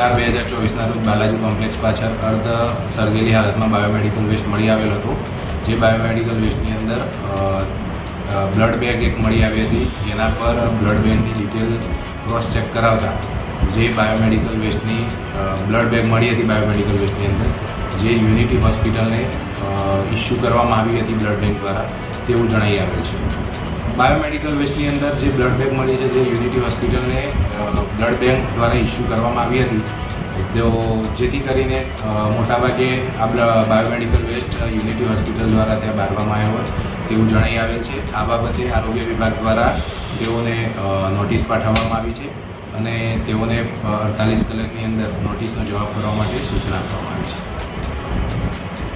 4/2024 રોજ બાલાજી કોમ્પ્લેક્સ પાછળ અર્ધ સળગેલી હાલતમાં બાયોમેડિકલ વેસ્ટ મળી આવેલ હતો। જે બાયોમેડિકલ વેસ્ટની અંદર બ્લડ બેગ એક મળી આવી હતી, જેના પર બ્લડ બેગની ડિટેલ ક્રોસ ચેક કરાવતા જે બાયોમેડિકલ વેસ્ટની બ્લડ બેગ મળી હતી બાયોમેડિકલ વેસ્ટની અંદર જે યુનિટી હોસ્પિટલને ઇસ્યુ કરવામાં આવી હતી બ્લડ બેંક દ્વારા તેવું જણાઈ આવેલ છે। બાયોમેડિકલ વેસ્ટની અંદર જે બ્લડ બેગ મળી છે જે યુનિટી હોસ્પિટલને બ્લડ બેંક દ્વારા ઇસ્યુ કરવામાં આવી હતી, તો જેથી કરીને મોટાભાગે આ બાયોમેડિકલ વેસ્ટ યુનિટી હોસ્પિટલ દ્વારા ત્યાં બાળવામાં આવ્યો તેવું જણાઈ આવેલ છે। આ બાબતે આરોગ્ય વિભાગ દ્વારા તેઓને નોટિસ પાઠવવામાં આવી છે અને તેઓને 48 કલાકની અંદર નોટિસનો જવાબ કરવા માટે સૂચના આપવામાં આવી છે।